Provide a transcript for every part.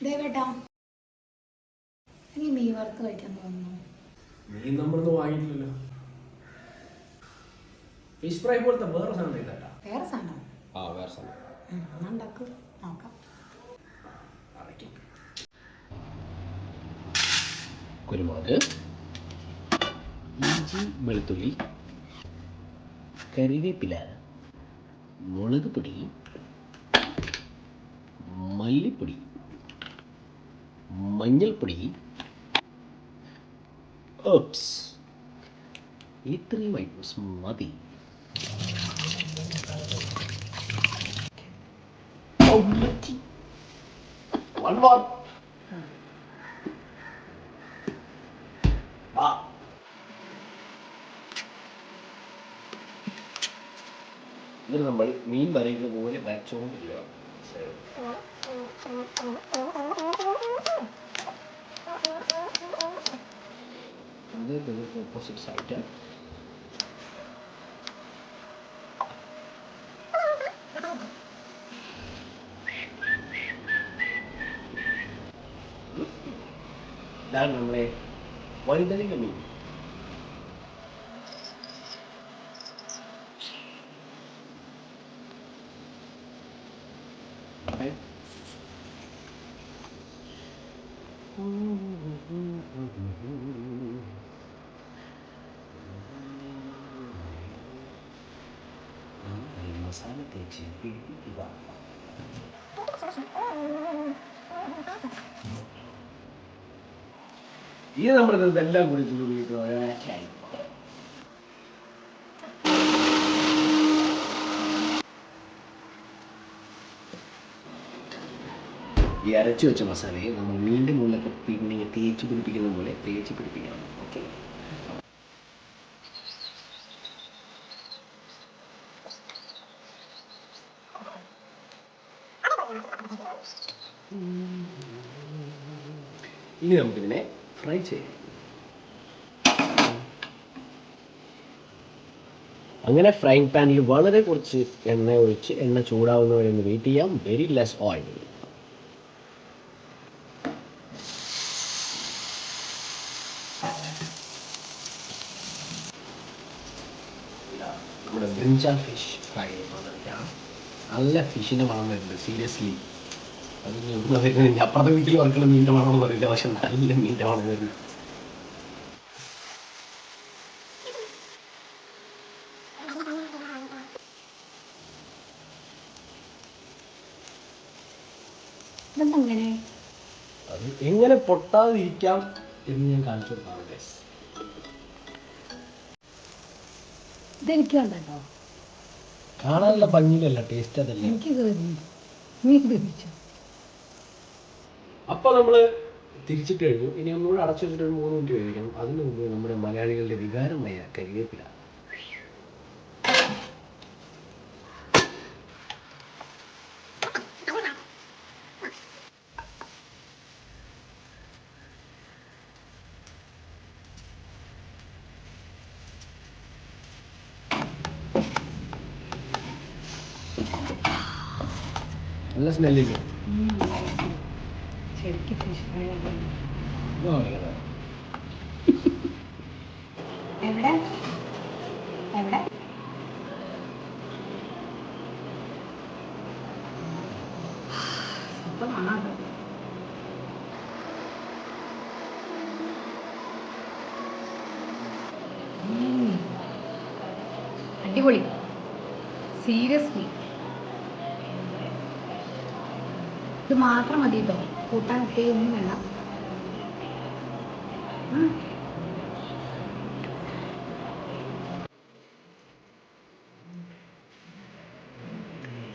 ദേവേട്ടാ, ഇനി മീൻ വറുത്ത് കഴിക്കാൻ തോന്നുന്നു. മീൻ നമ്മളൊന്നും വാങ്ങിയിട്ടില്ലല്ലോ. ഫിഷ് ഫ്രൈ പോലത്തെ വേറെ സാധനം ഇതാ. വേറെ സാധനം? ആ, വേറെ സാധനം. ഉണ്ടാക്കും, നോക്കാം. കുരുമുളക്, ഇഞ്ചി, വെളുത്തുള്ളി, കറിവേപ്പില, മുളക് പൊടി, മല്ലിപ്പൊടി, മഞ്ഞൾപ്പൊടി, ഓപ്സ്. ഇത്രയും ഐറ്റംസ് മതി. One more. ഇതിൽ നമ്മൾ മീൻ വരയുന്ന പോലെ വരച്ചുകൊണ്ടിരിക്കുക. ഓപ്പോസിറ്റ് സൈഡ് ഇതാണ് നമ്മളെ വഴുതനങ്ങ മീൻ. മസാല തേച്ച് പിടിപ്പിക്കുക. ഇത് നമ്മുടെ ഇതെല്ലാം കൂടി ഒരാഴ്ചയായി. ഈ അരച്ചു വെച്ച മസാലയെ നമ്മൾ മീൻ്റെ മുകളിലൊക്കെ പിന്നെ തേച്ച് പിടിപ്പിക്കുന്ന പോലെ തേച്ച് പിടിപ്പിക്കണം. ഓക്കെ, ഇനി നമുക്കിതിനെ ഫ്രൈ ചെയ്യാം. അങ്ങനെ ഫ്രൈങ് പാനിൽ വളരെ കുറച്ച് എണ്ണ ഒഴിച്ച് എണ്ണ ചൂടാവുന്നവരെ ഒന്ന് വെയിറ്റ് ചെയ്യാം. Very less oil. നമ്മുടെ ബ്രിഞ്ചാൽ ഫിഷ് ഫ്രൈ ചെയ്തുകൊണ്ടിരിക്കുകയാണ്. നല്ല ഫിഷിൻ്റെ മണം വരുന്നുണ്ട്. സീരിയസ്ലി അത് എവിടെ വരുന്നത്? അപ്പുറത്തെ വീട്ടിൽ വറുക്കുന്ന മീൻ്റെ മണമെന്ന് പറയില്ല, പക്ഷെ നല്ല മീൻ്റെ മണം വരുന്നു. അത് എങ്ങനെ പൊട്ടാതിരിക്കാം എന്ന് ഞാൻ കാണിച്ചു കൊടുത്താണ്. ഇതെനിക്ക് കണ്ടോ? കാണാനുള്ള ഭംഗിയിലല്ല, ടേസ്റ്റ് അതല്ലേ. അപ്പോൾ നമ്മൾ തിരിച്ചിട്ട് കഴിഞ്ഞു. ഇനി ഒന്നുകൂടെ അടച്ചു വെച്ചിട്ട് ഒരു 3 മിനിറ്റ് കഴിക്കണം. അതിന് മുമ്പ് നമ്മുടെ മലയാളികളുടെ വികാരമായ കരിവേപ്പില. നല്ല സ്മെല്ലില്ലേ? ശരിക്കും ഫിഷ് ഫ്രൈ എവിടെ എവിടെ അടിപൊളി. സീരിയസ്ലി ഇത് മാത്രം മതി കേട്ടോ, കൂട്ടാൻ ഒന്നും വേണ്ട.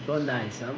So nice, huh?